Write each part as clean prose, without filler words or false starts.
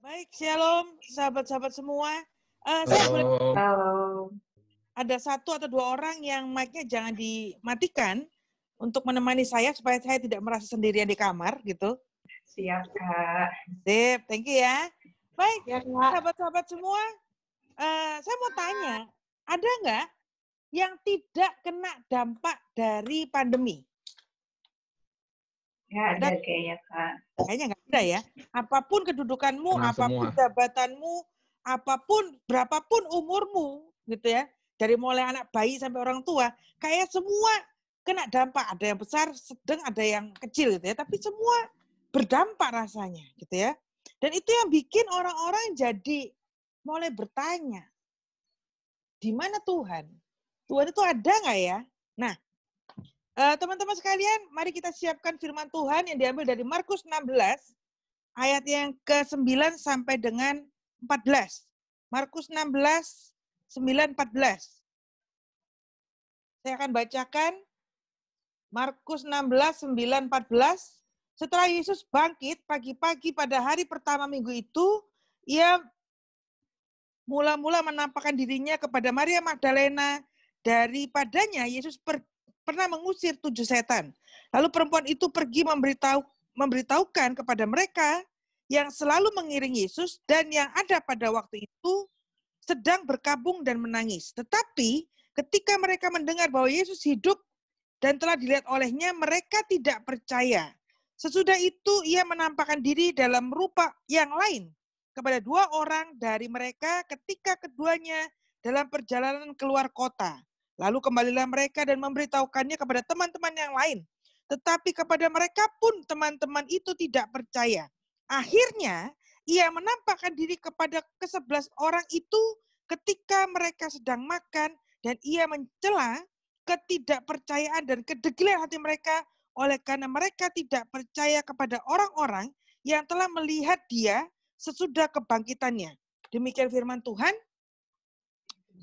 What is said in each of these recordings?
Baik, shalom sahabat-sahabat semua. Saya boleh Halo. Halo. ada satu atau dua orang yang mic-nya jangan dimatikan untuk menemani saya supaya saya tidak merasa sendirian di kamar gitu. Siap, Kak. Sip, thank you ya. Baik, Ya, Kak. sahabat-sahabat semua, saya mau tanya, ada nggak yang tidak kena dampak dari pandemi? Ya, ada kayaknya, Kak. Kayaknya nggak ada ya. Apapun kedudukanmu, Kena apapun semua. jabatanmu, apapun, berapapun umurmu, gitu ya. Dari mulai anak bayi sampai orang tua, kayak semua kena dampak. Ada yang besar, sedang, ada yang kecil gitu ya. Tapi semua berdampak rasanya gitu ya. Dan itu yang bikin orang-orang jadi mulai bertanya, di mana Tuhan? Tuhan itu ada nggak ya? Nah, teman-teman sekalian, mari kita siapkan firman Tuhan yang diambil dari Markus 16, ayat yang ke-9 sampai dengan 14. Markus 16, 9, 14. Saya akan bacakan Markus 16, 9, 14. Setelah Yesus bangkit pagi-pagi pada hari pertama minggu itu, ia mula-mula menampakkan dirinya kepada Maria Magdalena. Daripadanya Yesus pernah mengusir 7 setan. Lalu perempuan itu pergi memberitahukan kepada mereka yang selalu mengiring Yesus dan yang ada pada waktu itu sedang berkabung dan menangis. Tetapi ketika mereka mendengar bahwa Yesus hidup dan telah dilihat olehnya, mereka tidak percaya. Sesudah itu ia menampakkan diri dalam rupa yang lain kepada 2 orang dari mereka ketika keduanya dalam perjalanan keluar kota. Lalu kembalilah mereka dan memberitahukannya kepada teman-teman yang lain. Tetapi kepada mereka pun teman-teman itu tidak percaya. Akhirnya ia menampakkan diri kepada ke-11 orang itu ketika mereka sedang makan dan ia mencela ketidakpercayaan dan kedegilan hati mereka oleh karena mereka tidak percaya kepada orang-orang yang telah melihat dia sesudah kebangkitannya. Demikian firman Tuhan.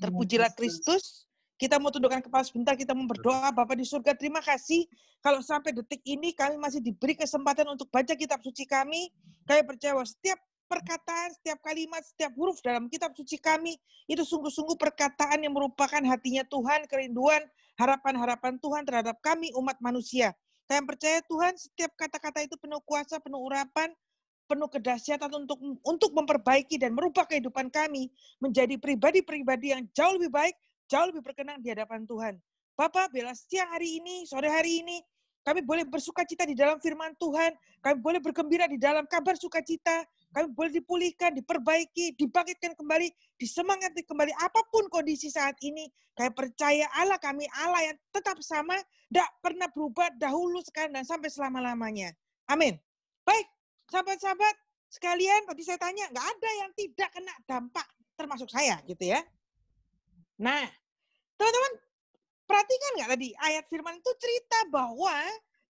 Terpujilah Kristus. Kita mau tundukkan kepala sebentar, kita mau berdoa. Bapa di surga, terima kasih kalau sampai detik ini kami masih diberi kesempatan untuk baca kitab suci kami. Kami percaya bahwa setiap perkataan, setiap kalimat, setiap huruf dalam kitab suci kami, itu sungguh-sungguh perkataan yang merupakan hatinya Tuhan, kerinduan, harapan-harapan Tuhan terhadap kami, umat manusia. Kami percaya Tuhan, setiap kata-kata itu penuh kuasa, penuh urapan, penuh kedahsyatan untuk memperbaiki dan merubah kehidupan kami menjadi pribadi-pribadi yang jauh lebih baik, jauh lebih berkenan di hadapan Tuhan. Bapak, bila siang hari ini, sore hari ini, kami boleh bersukacita di dalam firman Tuhan, kami boleh bergembira di dalam kabar sukacita, kami boleh dipulihkan, diperbaiki, dibangkitkan kembali, disemangati kembali, apapun kondisi saat ini, kami percaya Allah kami, Allah yang tetap sama, tidak pernah berubah dahulu, sekarang, dan sampai selama-lamanya. Amin. Baik, sahabat-sahabat sekalian, tadi saya tanya, nggak ada yang tidak kena dampak, termasuk saya, gitu ya. Nah, teman-teman, perhatikan nggak tadi, ayat firman itu cerita bahwa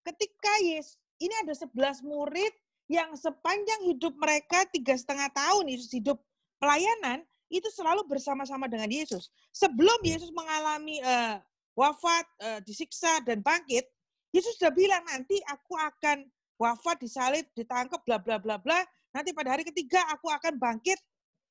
ketika Yesus, ini ada 11 murid yang sepanjang hidup mereka 3,5 tahun Yesus hidup pelayanan, itu selalu bersama-sama dengan Yesus. Sebelum Yesus mengalami wafat, disiksa, dan bangkit, Yesus sudah bilang, nanti aku akan wafat, disalib, ditangkap, bla bla bla bla. Nanti pada hari ketiga aku akan bangkit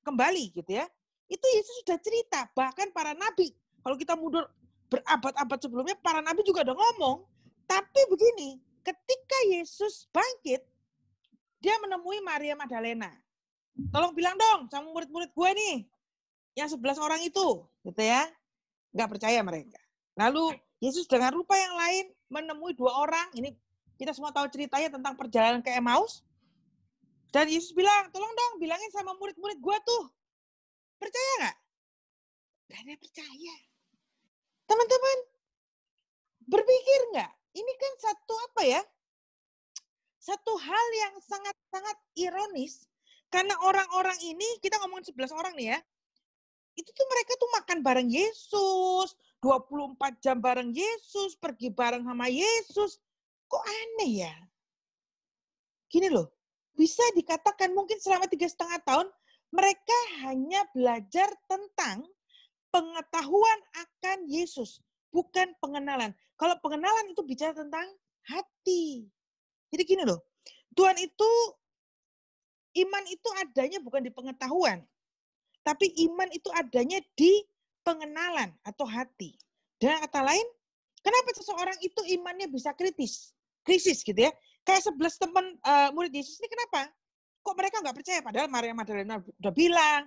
kembali, gitu ya. Itu Yesus sudah cerita. Bahkan para nabi, kalau kita mundur berabad-abad sebelumnya, para nabi juga udah ngomong. Tapi begini, ketika Yesus bangkit, dia menemui Maria Magdalena. Tolong bilang dong sama murid-murid gue nih, yang 11 orang itu, gitu ya. Nggak percaya mereka. Lalu Yesus dengan rupa yang lain menemui 2 orang. Ini kita semua tahu ceritanya tentang perjalanan ke Emmaus. Dan Yesus bilang, tolong dong bilangin sama murid-murid gue tuh. Percaya nggak? Nggak ada yang percaya. Teman-teman, berpikir nggak? Ini kan satu apa ya? Satu hal yang sangat-sangat ironis. Karena orang-orang ini, kita ngomongin 11 orang nih ya. Itu tuh mereka tuh makan bareng Yesus. 24 jam bareng Yesus. Pergi bareng sama Yesus. Kok aneh ya? Gini loh, bisa dikatakan mungkin selama 3,5 tahun, mereka hanya belajar tentang pengetahuan akan Yesus, bukan pengenalan. Kalau pengenalan itu bicara tentang hati. Jadi gini loh, Tuhan itu iman itu adanya bukan di pengetahuan, tapi iman itu adanya di pengenalan atau hati. Dengan kata lain, kenapa seseorang itu imannya bisa krisis gitu ya? Kayak 11 teman murid Yesus ini kenapa? Kok mereka nggak percaya? Padahal Maria Magdalena udah bilang,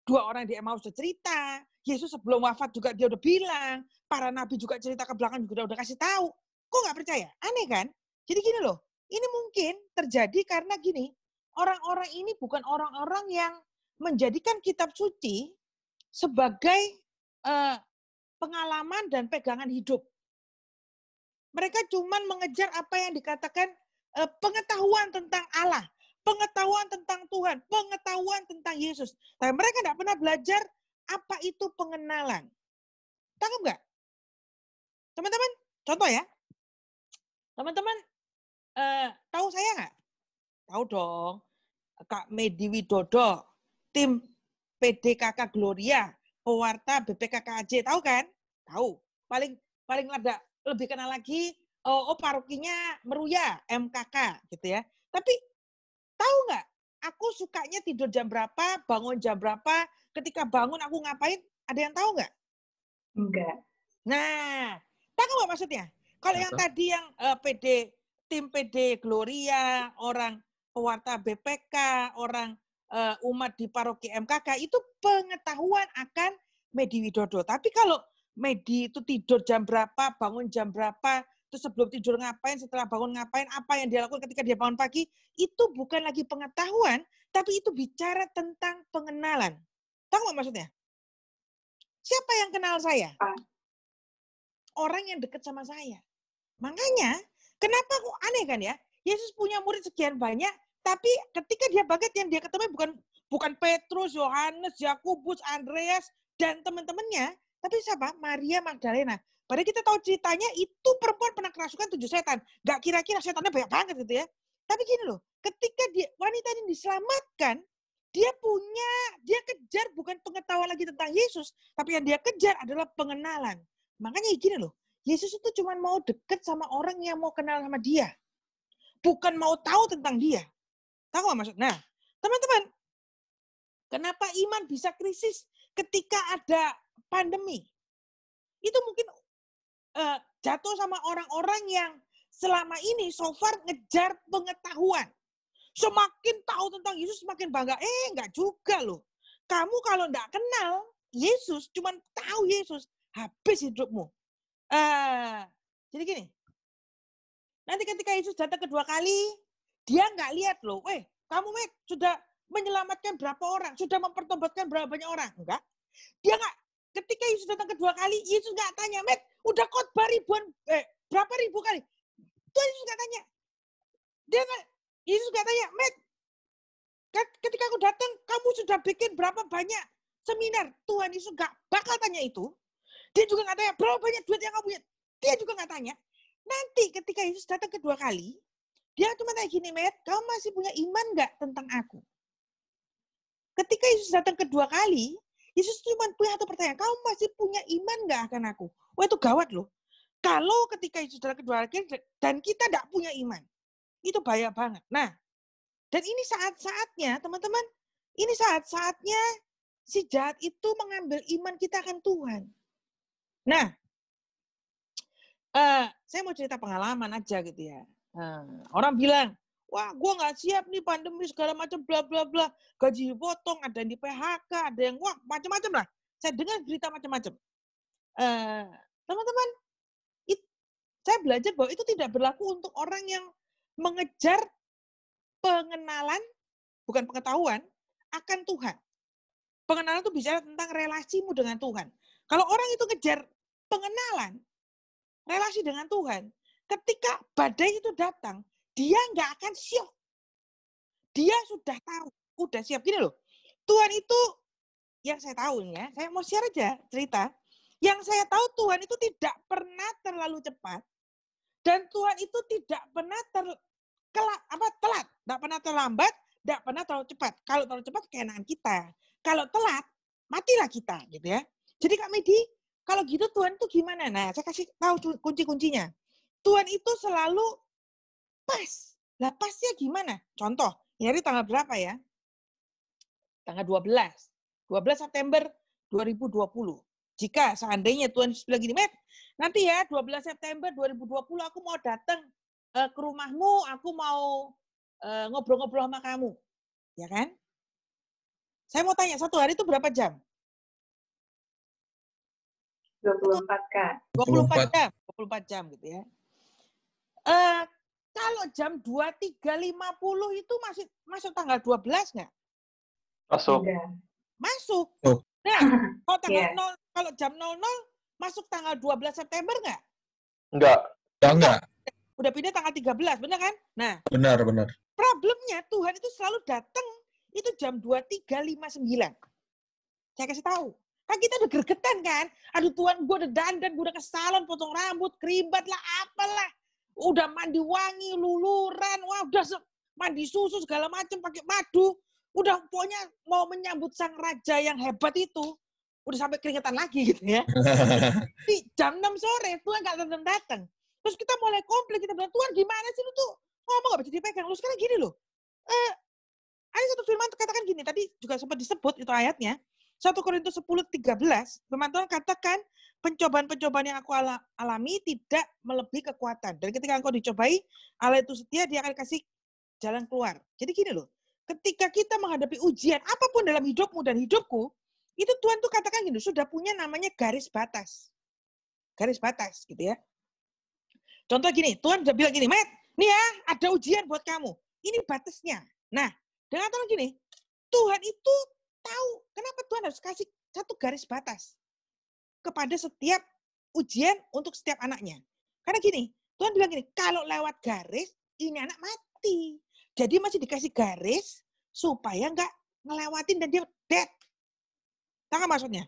2 orang di Emmaus sudah cerita, Yesus sebelum wafat juga dia udah bilang, para nabi juga cerita ke belakang juga udah kasih tahu. Kok nggak percaya? Aneh kan? Jadi gini loh, ini mungkin terjadi karena gini, orang-orang ini bukan orang-orang yang menjadikan kitab suci sebagai pengalaman dan pegangan hidup. Mereka cuma mengejar apa yang dikatakan pengetahuan tentang Allah, pengetahuan tentang Tuhan, pengetahuan tentang Yesus. Tapi mereka tidak pernah belajar apa itu pengenalan. Tangkap nggak? Teman-teman, contoh ya. Teman-teman tahu saya nggak? Tahu dong. Kak Medi Widodo, tim PDKK Gloria, pewarta BPKKJ, tahu kan? Tahu. Paling lebih kenal lagi, parokinya Meruya, MKK gitu ya. Tapi tahu nggak? Aku sukanya tidur jam berapa, bangun jam berapa, ketika bangun aku ngapain, ada yang tahu nggak? Enggak. Nah, tahu nggak maksudnya? Kalau yang tadi yang tim PD Gloria, orang pewarta BPK, orang umat di paroki MKK, itu pengetahuan akan Medi Widodo. Tapi kalau Medi itu tidur jam berapa, bangun jam berapa, terus sebelum tidur ngapain, setelah bangun ngapain, apa yang dia lakukan ketika dia bangun pagi, itu bukan lagi pengetahuan, tapi itu bicara tentang pengenalan. Tahu nggak maksudnya? Siapa yang kenal saya? Orang yang dekat sama saya. Makanya, kenapa kok aneh kan ya? Yesus punya murid sekian banyak, tapi ketika dia bangkit yang dia ketemu bukan Petrus, Yohanes, Yakobus, Andreas, dan teman-temannya, tapi siapa? Maria Magdalena. Padahal kita tahu ceritanya itu perempuan pernah kerasukan 7 setan. Gak kira-kira setannya banyak banget gitu ya. Tapi gini loh, ketika wanita ini diselamatkan, dia kejar bukan pengetahuan lagi tentang Yesus, tapi yang dia kejar adalah pengenalan. Makanya gini loh, Yesus itu cuma mau deket sama orang yang mau kenal sama dia. Bukan mau tahu tentang dia. Tahu nggak maksud? Nah, teman-teman, kenapa iman bisa krisis ketika ada pandemi? Itu mungkin jatuh sama orang-orang yang selama ini so far ngejar pengetahuan. Semakin tahu tentang Yesus semakin bangga. Enggak juga loh. Kamu kalau enggak kenal Yesus, cuma tahu Yesus, habis hidupmu. Jadi gini, nanti ketika Yesus datang kedua kali, dia nggak lihat loh, kamu sudah menyelamatkan berapa orang, sudah mempertobatkan berapa banyak orang. Enggak. Dia nggak, ketika Yesus datang kedua kali, Yesus nggak tanya, udah khotbah berapa ribu kali. Tuhan Yesus nggak tanya. Yesus nggak tanya, ketika aku datang, kamu sudah bikin berapa banyak seminar. Tuhan Yesus nggak bakal tanya itu. Dia juga nggak tanya, berapa banyak duit yang kamu punya. Dia juga nggak tanya. Nanti ketika Yesus datang kedua kali, dia cuma tanya gini, kamu masih punya iman nggak tentang aku? Ketika Yesus datang kedua kali, Yesus cuma punya satu pertanyaan, kamu masih punya iman nggak akan aku? Wah, itu gawat loh. Kalau ketika Yesus datang kedua kali dan kita nggak punya iman, itu bahaya banget. Nah, dan ini saat-saatnya, teman-teman, ini saat-saatnya si jahat itu mengambil iman kita akan Tuhan. Nah, saya mau cerita pengalaman aja gitu ya. Orang bilang, wah gue nggak siap nih pandemi segala macam bla bla bla, gaji dipotong, ada yang di PHK, ada yang wah macam-macam lah. Saya dengar berita macam-macam. Teman-teman, saya belajar bahwa itu tidak berlaku untuk orang yang mengejar pengenalan, bukan pengetahuan, akan Tuhan. Pengenalan itu bicara tentang relasimu dengan Tuhan. Kalau orang itu ngejar pengenalan, relasi dengan Tuhan, ketika badai itu datang, dia nggak akan syok. Dia sudah tahu, udah siap. Gini loh, Tuhan itu, yang saya tahu ya, saya mau share aja cerita. Yang saya tahu Tuhan itu tidak pernah terlalu cepat, dan Tuhan itu tidak pernah telat, tidak pernah terlambat, tidak pernah terlalu cepat. Kalau terlalu cepat, keenaan kita. Kalau telat, matilah kita, gitu ya. Jadi Kak Medi, kalau gitu Tuhan itu gimana? Nah, saya kasih tahu kunci-kuncinya. Tuhan itu selalu pas. Lah pasnya gimana? Contoh, Ini hari tanggal berapa ya? Tanggal 12. 12 September 2020. Jika seandainya Tuhan Yesus bilang gini, Matt, nanti ya 12 September 2020 aku mau datang ke rumahmu, aku mau ngobrol-ngobrol sama kamu. Ya kan? Saya mau tanya, satu hari itu berapa jam? 24, Kak. 24 jam. 24 jam gitu ya. Kalau jam 23.50 itu masih masuk tanggal 12 nggak? Masuk. Masuk. Oh. Nah, kalau tanggal Iya. 0, kalau jam 00 masuk tanggal 12 September nggak? Enggak. Enggak. Udah pindah tanggal 13, benar kan? Nah, Benar. problemnya Tuhan itu selalu datang itu jam 23.59. Saya kasih tahu. Kan kita udah gregetan kan? Aduh Tuhan, gue udah dandan, gue udah ke salon, potong rambut, keribat lah, apalah. Udah mandi wangi, luluran, wah udah mandi susu segala macam pakai madu. Udah pokoknya mau menyambut sang raja yang hebat itu. Udah sampai keringetan lagi gitu ya. Di jam 6 sore, Tuhan gak datang-datang. Terus kita mulai komplain, kita bilang, Tuhan gimana sih lu tuh? Ngomong gak bisa dipegang. Lu sekarang gini loh. Ada satu firman katakan gini, tadi juga sempat disebut itu ayatnya. 1 Korintus 10:13, firman Tuhan katakan, pencobaan-pencobaan yang aku alami tidak melebihi kekuatan. Dan ketika engkau dicobai, Allah itu setia, dia akan kasih jalan keluar. Jadi gini loh, ketika kita menghadapi ujian, apapun dalam hidupmu dan hidupku, itu Tuhan tuh katakan gini, sudah punya namanya garis batas. Garis batas gitu ya. Contoh gini, Tuhan udah bilang gini, Matt, nih ya ada ujian buat kamu. Ini batasnya. Nah, dengan Tuhan gini, Tuhan itu tahu kenapa Tuhan harus kasih satu garis batas kepada setiap ujian untuk setiap anaknya. Karena gini, Tuhan bilang gini, kalau lewat garis, ini anak mati. Jadi masih dikasih garis supaya nggak ngelewatin dan dia dead. Tahu maksudnya?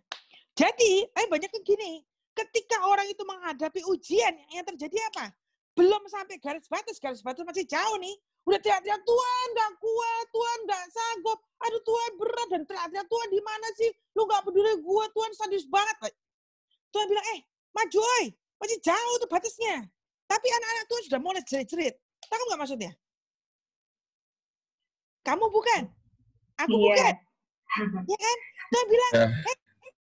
Jadi, banyak yang gini, ketika orang itu menghadapi ujian, yang terjadi apa? Belum sampai garis batas masih jauh nih. Udah teriak-teriak, Tuhan nggak kuat, Tuhan nggak sanggup, aduh Tuhan berat, dan teriak-teriak, Tuhan di mana sih? Lu nggak peduli gue, Tuhan sadis banget. Tuhan bilang, maju oi, masih jauh tuh batasnya. Tapi anak-anak Tuhan sudah mulai jerit-jerit. Tahu nggak maksudnya? Kamu bukan, aku bukan. Ya kan? Tuhan bilang,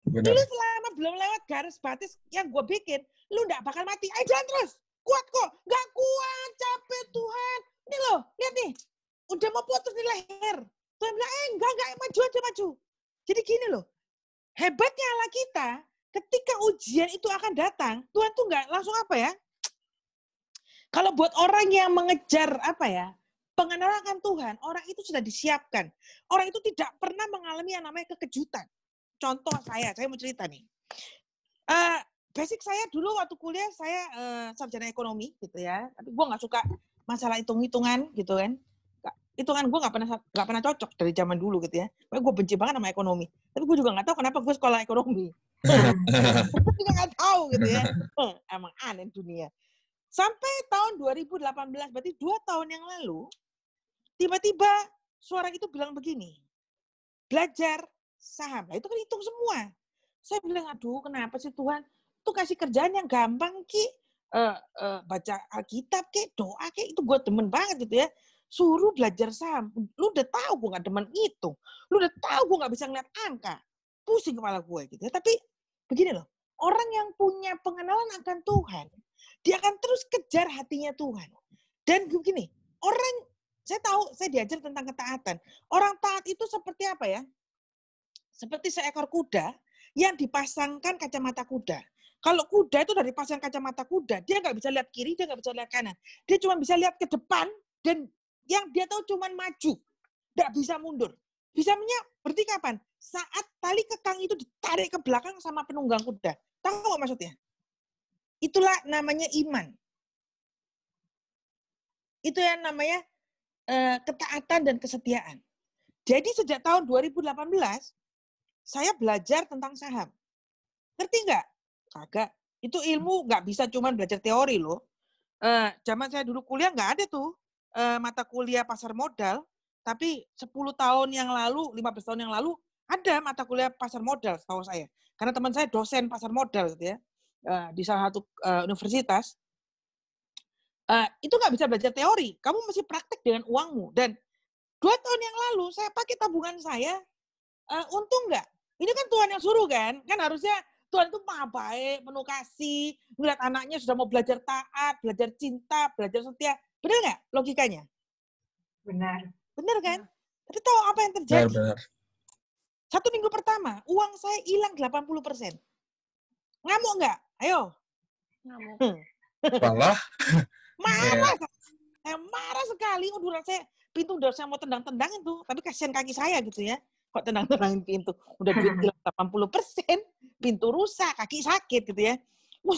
Benar. lu selama belum lewat garis batas yang gue bikin, lu nggak bakal mati. Ayo jalan terus. Kuat kok. Nggak kuat, capek Tuhan. Ini loh, lihat nih. Udah mau putus nih leher. Tuhan bilang, enggak, maju aja, maju. Jadi gini loh, hebatnya Allah kita, ketika ujian itu akan datang, Tuhan tuh nggak langsung apa ya, kalau buat orang yang mengejar pengenalan akan Tuhan, orang itu sudah disiapkan. Orang itu tidak pernah mengalami yang namanya kekejutan. Contoh saya mau cerita nih. Basic saya dulu waktu kuliah, saya sarjana ekonomi gitu ya. Tapi gue nggak suka masalah hitung-hitungan gitu kan. Hitungan gue nggak pernah cocok dari zaman dulu gitu ya. Gue benci banget sama ekonomi. Tapi gue juga nggak tahu kenapa gue sekolah ekonomi. Gue juga nggak tahu gitu ya. Emang aneh dunia. Sampai tahun 2018, berarti 2 tahun yang lalu, tiba-tiba suara itu bilang begini, belajar saham. Nah, itu kan hitung semua. Saya bilang, aduh kenapa sih Tuhan? Tuh kasih kerjaan yang gampang, Ki. Baca Alkitab, Ki, doa, Ki. Itu gue demen banget gitu ya. Suruh belajar saham. Lu udah tahu gue gak demen itu. Lu udah tahu gue gak bisa ngeliat angka. Pusing kepala gue gitu ya. Tapi begini loh, orang yang punya pengenalan akan Tuhan, dia akan terus kejar hatinya Tuhan. Dan begini, saya tahu, saya diajar tentang ketaatan. Orang taat itu seperti apa ya? Seperti seekor kuda yang dipasangkan kacamata kuda. Kalau kuda itu dari pasang kacamata kuda, dia nggak bisa lihat kiri, dia nggak bisa lihat kanan. Dia cuma bisa lihat ke depan, dan yang dia tahu cuma maju. Nggak bisa mundur. Bisanya berhenti kapan? Saat tali kekang itu ditarik ke belakang sama penunggang kuda. Tahu nggak maksudnya? Itulah namanya iman. Itu yang namanya ketaatan dan kesetiaan. Jadi sejak tahun 2018, saya belajar tentang saham. Ngerti nggak? Kagak. Itu ilmu nggak bisa cuma belajar teori loh. Zaman saya dulu kuliah nggak ada tuh mata kuliah pasar modal. Tapi 10 tahun yang lalu, 15 tahun yang lalu, ada mata kuliah pasar modal setahu saya. Karena teman saya dosen pasar modal gitu ya. Di salah satu universitas. Itu nggak bisa belajar teori. Kamu mesti praktek dengan uangmu. Dan 2 tahun yang lalu saya pakai tabungan saya, untung nggak? Ini kan Tuhan yang suruh kan? Kan harusnya Tuhan itu maha baik, penuh kasih, ngeliat anaknya sudah mau belajar taat, belajar cinta, belajar setia. Benar nggak logikanya? Benar. Benar kan? Tapi tahu apa yang terjadi? Benar. 1 minggu pertama, uang saya hilang 80%. Ngamuk nggak? Ayo. Ngamuk. Malah, Marah. Saya marah sekali. Udah saya pintu udah saya mau tendang-tendang itu, tapi kasihan kaki saya gitu ya. Kok tendang-tendangin pintu? Udah duit hilang 80%, pintu rusak, kaki sakit gitu ya.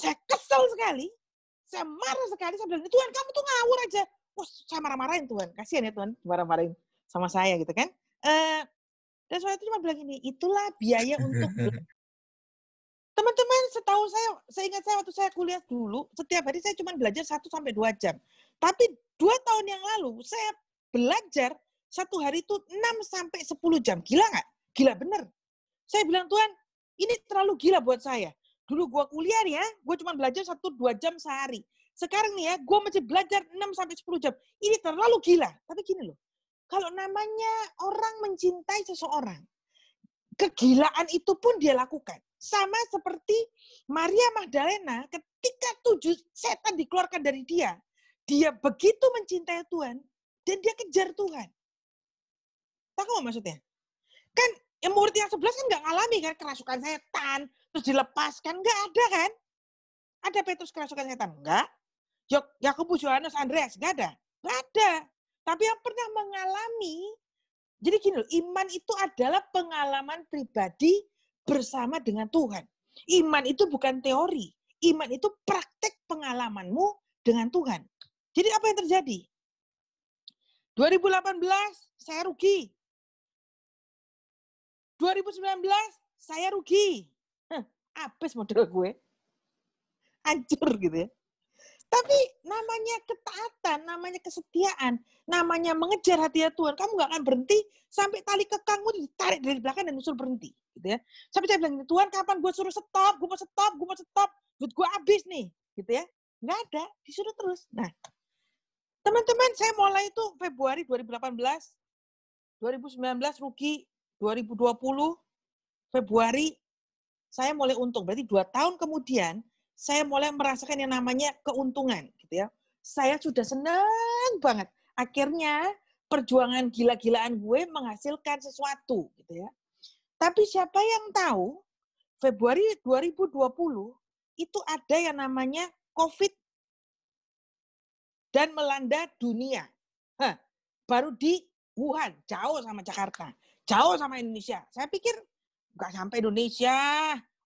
Saya kesel sekali. Saya marah sekali. Saya bilang, Tuhan kamu tuh ngawur aja. Saya marah-marahin Tuhan. Kasihan ya Tuhan, marah-marahin sama saya gitu kan. Dan soal itu cuma bilang ini, itulah biaya untuk teman-teman. Setahu saya ingat saya waktu saya kuliah dulu, setiap hari saya cuma belajar 1-2 jam. Tapi 2 tahun yang lalu, saya belajar 1 hari itu 6-10 jam. Gila nggak? Gila bener. Saya bilang, Tuhan, ini terlalu gila buat saya. Dulu gue kuliah nih ya, gue cuma belajar 1-2 jam sehari. Sekarang nih ya, gue masih belajar 6-10 jam. Ini terlalu gila. Tapi gini loh, kalau namanya orang mencintai seseorang, kegilaan itu pun dia lakukan. Sama seperti Maria Magdalena ketika 7 setan dikeluarkan dari dia begitu mencintai Tuhan, dan dia kejar Tuhan. Tahu nggak maksudnya? Kan yang murid yang 11 kan nggak ngalami kan kerasukan setan, terus dilepaskan. Nggak ada kan? Ada Petrus kerasukan setan? Nggak. Yakobus, Yohanes, Andreas? Nggak ada. Nggak ada. Tapi yang pernah mengalami, jadi gini loh, iman itu adalah pengalaman pribadi bersama dengan Tuhan. Iman itu bukan teori. Iman itu praktek pengalamanmu dengan Tuhan. Jadi apa yang terjadi? 2018 saya rugi. 2019 saya rugi. Habis modal gue. Hancur gitu ya. Tapi namanya ketaatan, namanya kesetiaan, namanya mengejar hati Tuhan. Kamu nggak akan berhenti sampai tali kekangmu ditarik dari belakang dan usul berhenti. Gitu ya. Sampai saya bilang, Tuhan kapan gue suruh stop, gue mau stop, duit gue habis nih. Gitu ya. Nggak ada, disuruh terus. Nah, teman-teman saya mulai itu Februari 2018, 2019 rugi, 2020 Februari saya mulai untung. Berarti 2 tahun kemudian saya mulai merasakan yang namanya keuntungan, gitu ya. Saya sudah senang banget. Akhirnya perjuangan gila-gilaan gue menghasilkan sesuatu, gitu ya. Tapi siapa yang tahu Februari 2020 itu ada yang namanya COVID dan melanda dunia. Baru di Wuhan, jauh sama Jakarta, jauh sama Indonesia. Saya pikir nggak sampai Indonesia,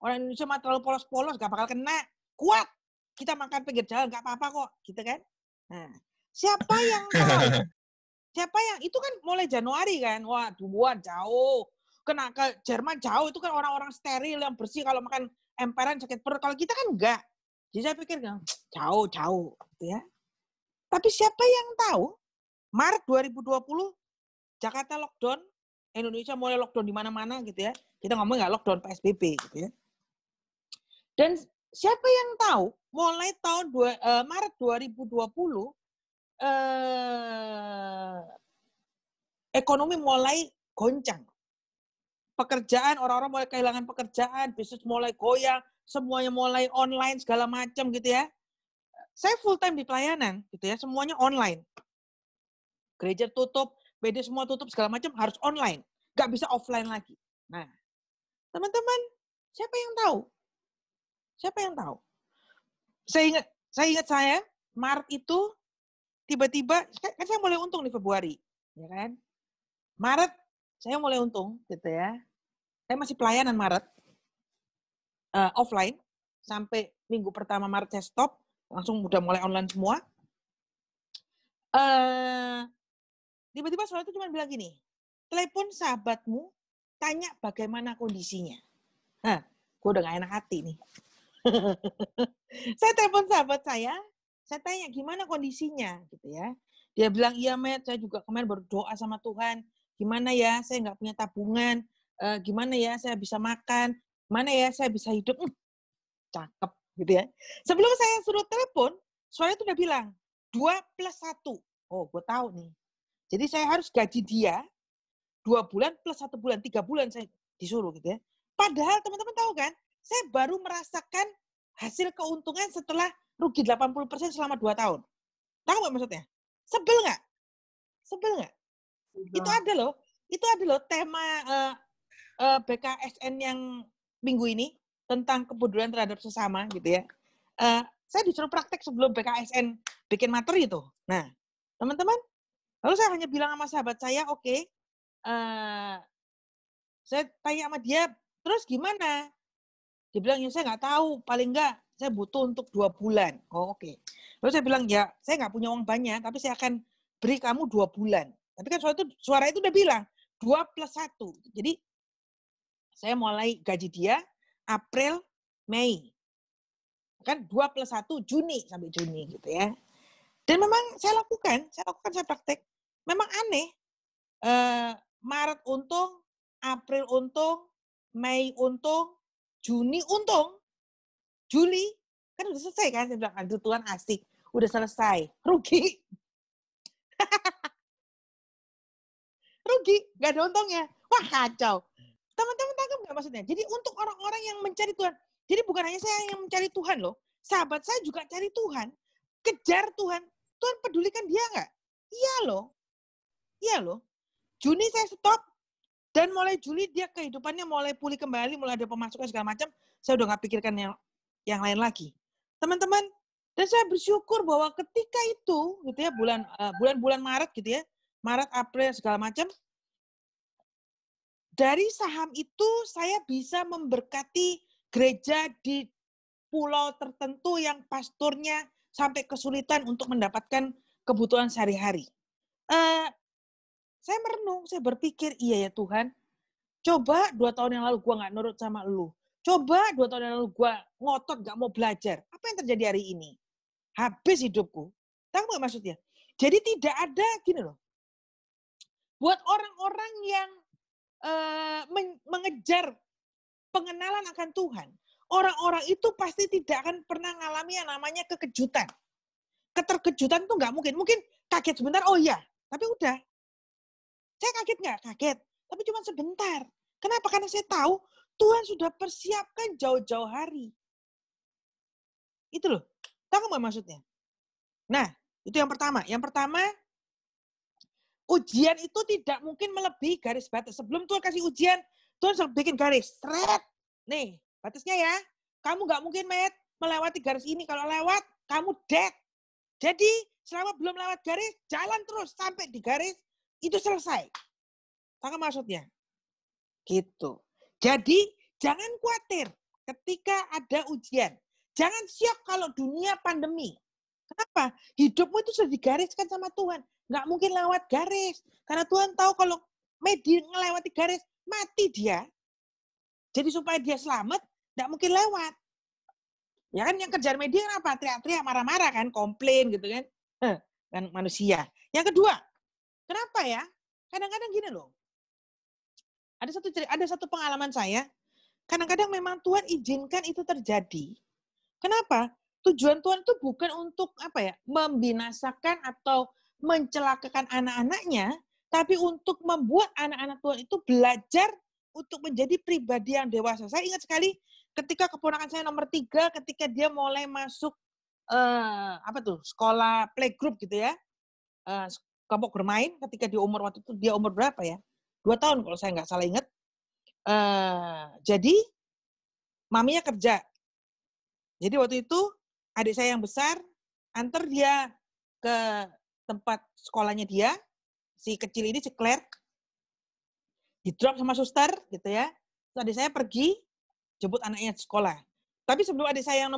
orang Indonesia mah terlalu polos-polos, nggak bakal kena. Kuat, kita makan pinggir jalan, nggak apa-apa kok, gitu kan. Nah, siapa yang tahu? Siapa yang, itu kan mulai Januari kan, wah Wuhan jauh, kena ke Jerman jauh, itu kan orang-orang steril yang bersih, kalau makan emperan sakit perut, kalau kita kan enggak. Jadi saya pikir jauh, gitu ya. Tapi siapa yang tahu, Maret 2020, Jakarta lockdown, Indonesia mulai lockdown di mana-mana gitu ya. Kita ngomong nggak lockdown PSBB gitu ya. Dan siapa yang tahu mulai tahun Maret 2020 ekonomi mulai goncang. Pekerjaan, orang-orang mulai kehilangan pekerjaan, bisnis mulai goyang, semuanya mulai online segala macam gitu ya. Saya full time di pelayanan gitu ya, semuanya online. Gereja tutup, PD semua tutup, segala macam harus online. Nggak bisa offline lagi. Nah, teman-teman, siapa yang tahu? Siapa yang tahu? Saya ingat Maret itu tiba-tiba, kan saya mulai untung di Februari. Ya kan? Maret, saya mulai untung. Gitu ya. Saya masih pelayanan Maret. Offline. Sampai minggu pertama Maret saya stop. Langsung udah mulai online semua. Tiba-tiba soal itu cuma bilang gini, telepon sahabatmu, tanya bagaimana kondisinya. Gue udah gak enak hati nih. Saya telepon sahabat saya tanya gimana kondisinya, gitu ya. Dia bilang, iya Met, saya juga kemarin berdoa sama Tuhan, gimana ya, saya nggak punya tabungan, gimana ya, saya bisa makan, gimana ya, saya bisa hidup, cakep, gitu ya. Sebelum saya suruh telepon, suara itu udah bilang, 2+1. Oh, gue tahu nih. Jadi saya harus gaji dia 2 bulan plus 1 bulan, 3 bulan saya disuruh gitu ya. Padahal teman-teman tahu kan, saya baru merasakan hasil keuntungan setelah rugi 80% selama 2 tahun. Tahu nggak maksudnya? Sebel nggak? Sebel nggak? Itu ada loh tema BKSN yang minggu ini tentang kepedulian terhadap sesama gitu ya. Saya disuruh praktek sebelum BKSN bikin materi itu. Nah, teman-teman, lalu saya hanya bilang sama sahabat saya, oke, saya tanya sama dia, terus gimana? Dia bilang, ya saya nggak tahu, paling nggak saya butuh untuk 2 bulan. Oh, oke. Lalu saya bilang, ya saya nggak punya uang banyak, tapi saya akan beri kamu 2 bulan. Tapi kan suara itu udah bilang, 2 plus 1. Jadi, saya mulai gaji dia April, Mei. Kan 2 plus 1 Juni sampai Juni gitu ya. Dan memang saya praktek. Memang aneh. Maret untung, April untung, Mei untung, Juni untung, Juli kan udah selesai kan? Saya bilang, aduh Tuhan asik, udah selesai, rugi. Rugi, nggak ada untungnya. Wah kacau. Teman-teman tangkap nggak maksudnya? Jadi untuk orang-orang yang mencari Tuhan, jadi bukan hanya saya yang mencari Tuhan loh, sahabat saya juga cari Tuhan, kejar Tuhan. Tuhan pedulikan dia nggak? Iya loh. Juni saya stop, dan mulai Juli dia kehidupannya mulai pulih kembali, mulai ada pemasukan segala macam. Saya udah nggak pikirkan yang lain lagi. Teman-teman, dan saya bersyukur bahwa ketika itu, gitu ya, bulan Maret gitu ya, Maret, April segala macam, dari saham itu saya bisa memberkati gereja di pulau tertentu yang pastornya sampai kesulitan untuk mendapatkan kebutuhan sehari-hari. Saya merenung, saya berpikir, iya ya Tuhan, coba 2 tahun yang lalu gue nggak nurut sama lu. Coba 2 tahun yang lalu gue ngotot nggak mau belajar. Apa yang terjadi hari ini? Habis hidupku. Tahu nggak maksudnya? Jadi tidak ada, gini loh. Buat orang-orang yang mengejar pengenalan akan Tuhan, orang-orang itu pasti tidak akan pernah mengalami yang namanya kekejutan. Keterkejutan itu nggak mungkin. Mungkin kaget sebentar, oh iya. Tapi udah. Saya kaget nggak? Kaget. Tapi cuma sebentar. Kenapa? Karena saya tahu Tuhan sudah persiapkan jauh-jauh hari. Itu loh. Tahu nggak maksudnya? Nah, itu yang pertama. Yang pertama, ujian itu tidak mungkin melebihi garis batas. Sebelum Tuhan kasih ujian, Tuhan sudah bikin garis. Seret. Nih, batasnya ya. Kamu nggak mungkin, melewati garis ini. Kalau lewat, kamu dead. Jadi, selama belum lewat garis, jalan terus sampai di garis, itu selesai. Tahu maksudnya? Gitu. Jadi, jangan khawatir ketika ada ujian. Jangan syok kalau dunia pandemi. Kenapa? Hidupmu itu sudah digariskan sama Tuhan. Nggak mungkin lewat garis. Karena Tuhan tahu kalau Medi ngelewati garis, mati dia. Jadi supaya dia selamat, nggak mungkin lewat. Ya kan yang kejar Medi kenapa? Teriak-teriak, marah-marah kan, komplain gitu kan. Kan manusia. Yang kedua, kenapa ya? Kadang-kadang gini loh. Ada satu pengalaman saya, kadang-kadang memang Tuhan izinkan itu terjadi. Kenapa? Tujuan Tuhan itu bukan untuk membinasakan atau mencelakakan anak-anaknya, tapi untuk membuat anak-anak Tuhan itu belajar untuk menjadi pribadi yang dewasa. Saya ingat sekali ketika keponakan saya nomor 3, ketika dia mulai masuk sekolah playgroup gitu ya, kelompok bermain, ketika waktu itu dia umur berapa ya? 2 tahun kalau saya nggak salah ingat. Jadi maminya kerja. Jadi waktu itu adik saya yang besar antar dia ke tempat sekolahnya dia, si kecil ini, si Claire, di drop sama suster gitu ya. Terus adik saya pergi jemput anaknya di sekolah. Tapi sebelum adik saya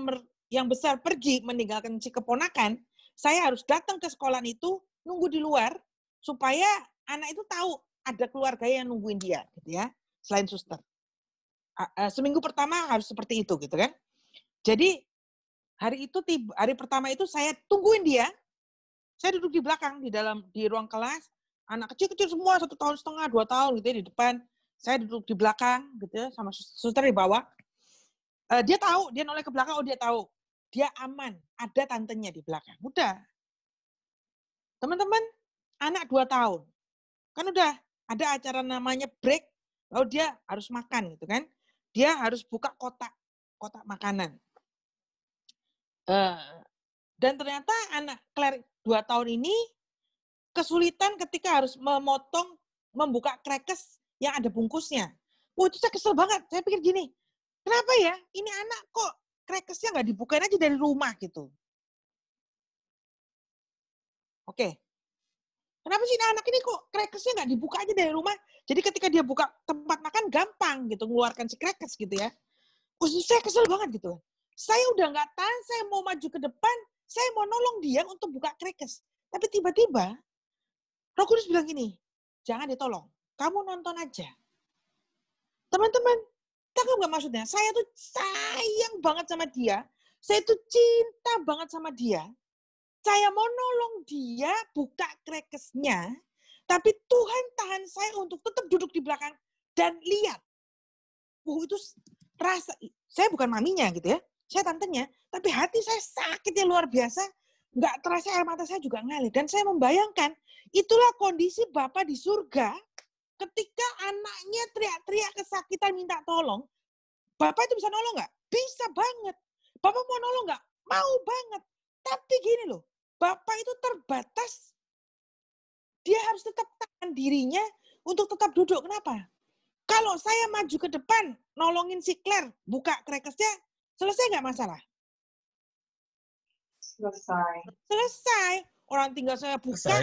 yang besar pergi meninggalkan si keponakan, saya harus datang ke sekolah itu, nunggu di luar supaya anak itu tahu ada keluarga yang nungguin dia gitu ya, selain suster. Seminggu pertama harus seperti itu gitu kan. Jadi hari pertama itu saya tungguin dia. Saya duduk di belakang di ruang kelas, anak kecil-kecil semua 1 tahun setengah, 2 tahun gitu ya di depan. Saya duduk di belakang gitu ya sama suster di bawah. Dia tahu, dia noleh ke belakang, oh dia tahu. Dia aman, ada tantenya di belakang. Udah. Teman-teman, anak 2 tahun. Kan udah ada acara namanya break, lalu dia harus makan gitu kan. Dia harus buka kotak makanan. Dan ternyata anak Claire 2 tahun ini kesulitan ketika harus membuka crackers yang ada bungkusnya. Wah, itu saya kesel banget. Saya pikir gini, kenapa ya ini anak kok crackersnya nggak dibukain aja dari rumah gitu. Oke. Kenapa sih anak ini kok crackersnya nggak dibuka aja dari rumah? Jadi ketika dia buka tempat makan gampang gitu, mengeluarkan si crackers gitu ya. Saya kesel banget gitu. Saya udah nggak tahan, saya mau maju ke depan, saya mau nolong dia untuk buka crackers. Tapi tiba-tiba Roh Kudus bilang gini, jangan ditolong, kamu nonton aja. Teman-teman, tahu nggak maksudnya? Saya tuh sayang banget sama dia, saya tuh cinta banget sama dia. Saya mau nolong dia buka crackers-nya, tapi Tuhan tahan saya untuk tetap duduk di belakang dan lihat. Itu rasa, saya bukan maminya gitu ya, saya tantenya, tapi hati saya sakitnya luar biasa, nggak terasa air mata saya juga ngalir. Dan saya membayangkan, itulah kondisi Bapa di surga ketika anaknya teriak-teriak kesakitan minta tolong. Bapak itu bisa nolong nggak? Bisa banget. Bapak mau nolong nggak? Mau banget. Tapi gini loh, Bapak itu terbatas. Dia harus tetap tahan dirinya untuk tetap duduk. Kenapa? Kalau saya maju ke depan, nolongin si Claire, buka crackersnya, selesai nggak masalah? Selesai. Orang tinggal saya buka.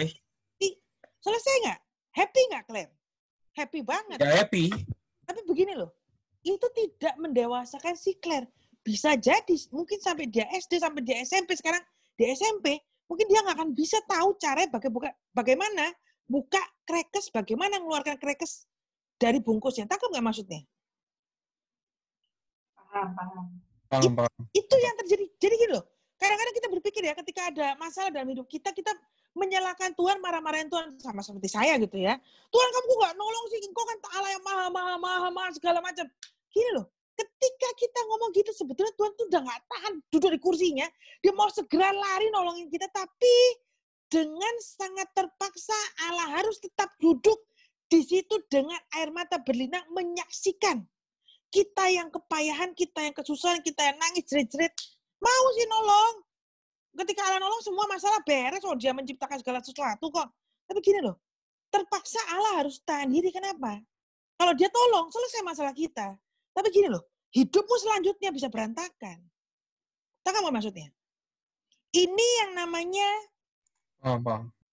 Selesai nggak? Happy nggak, Claire? Happy banget. Nggak happy. Tapi begini loh, itu tidak mendewasakan si Claire. Bisa jadi, mungkin sampai dia SD, sampai dia SMP, sekarang di SMP, mungkin dia nggak akan bisa tahu caranya bagaimana buka crackers, bagaimana mengeluarkan crackers dari bungkusnya. Tangkap nggak maksudnya? Paham. Itu yang terjadi. Jadi gini loh, kadang-kadang kita berpikir ya, ketika ada masalah dalam hidup kita menyalahkan Tuhan, marah-marahin Tuhan, sama seperti saya gitu ya. Tuhan, kamu nggak nolong sih, engkau kan Allah yang maha segala macam. Gini loh, ketika kita ngomong gitu, sebetulnya Tuhan tuh udah nggak tahan duduk di kursinya, dia mau segera lari nolongin kita, tapi dengan sangat terpaksa Allah harus tetap duduk di situ dengan air mata berlinang menyaksikan kita yang kepayahan, kita yang kesusahan, kita yang nangis jerit-jerit, mau sih nolong. Ketika Allah nolong, semua masalah beres. Oh, dia menciptakan segala sesuatu kok. Tapi gini loh, terpaksa Allah harus tahan diri. Kenapa? Kalau dia tolong, selesai masalah kita. Tapi gini loh, hidupmu selanjutnya bisa berantakan. Tahu nggak maksudnya? Ini yang namanya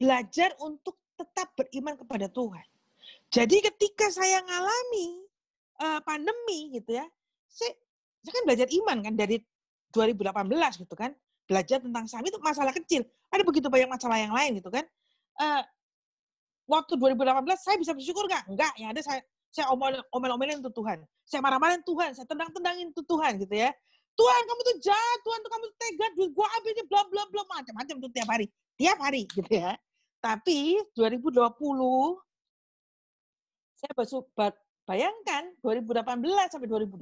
belajar untuk tetap beriman kepada Tuhan. Jadi ketika saya ngalami pandemi gitu ya, saya kan belajar iman kan dari 2018 gitu kan. Belajar tentang saham itu masalah kecil. Ada begitu banyak masalah yang lain gitu kan. Waktu 2018 saya bisa bersyukur nggak? Enggak, yang ada saya omel-omelin untuk Tuhan. Saya marah-marahin Tuhan, saya tendang-tendangin untuk Tuhan gitu ya. Tuhan, kamu tuh jahat, Tuhan tuh kamu tuh tega, duit gua ambilnya bla bla bla macam-macam tuh tiap hari gitu ya. Tapi 2020 saya bayangkan 2018 sampai 2020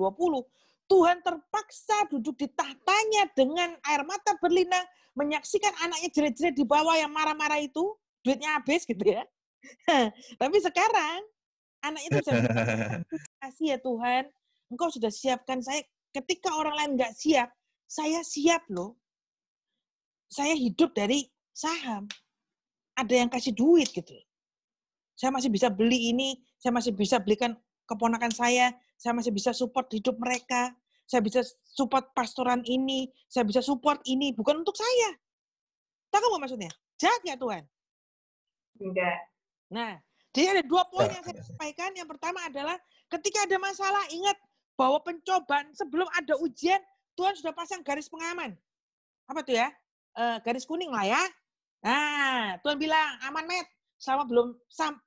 Tuhan terpaksa duduk di tahtanya dengan air mata berlinang, menyaksikan anaknya jerit-jerit di bawah yang marah-marah itu, duitnya habis gitu ya. Tapi sekarang, anak itu bisa bilang, kasih ya Tuhan, Engkau sudah siapkan saya. Ketika orang lain nggak siap, saya siap loh. Saya hidup dari saham. Ada yang kasih duit gitu. Saya masih bisa beli ini, saya masih bisa belikan keponakan saya masih bisa support hidup mereka, saya bisa support pastoran ini, saya bisa support ini, bukan untuk saya. Tahu nggak maksudnya? Jahat nggak Tuhan? Enggak. Nah, jadi ada 2 poin yang saya sampaikan. Yang pertama adalah ketika ada masalah, ingat bahwa pencobaan sebelum ada ujian, Tuhan sudah pasang garis pengaman. Apa tuh ya? Garis kuning lah ya. Nah, Tuhan bilang, aman Met, selama belum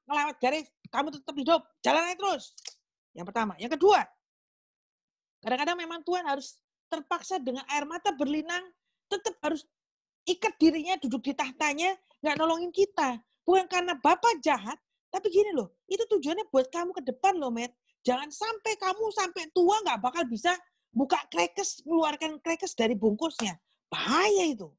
melewat garis, kamu tetap hidup, jalan aja terus. Yang pertama. Yang kedua, kadang-kadang memang Tuhan harus terpaksa dengan air mata berlinang, tetap harus ikat dirinya, duduk di tahtanya, nggak nolongin kita. Bukan karena Bapak jahat, tapi gini loh, itu tujuannya buat kamu ke depan loh, Met. Jangan sampai kamu sampai tua nggak bakal bisa buka crackers, mengeluarkan crackers dari bungkusnya. Bahaya itu.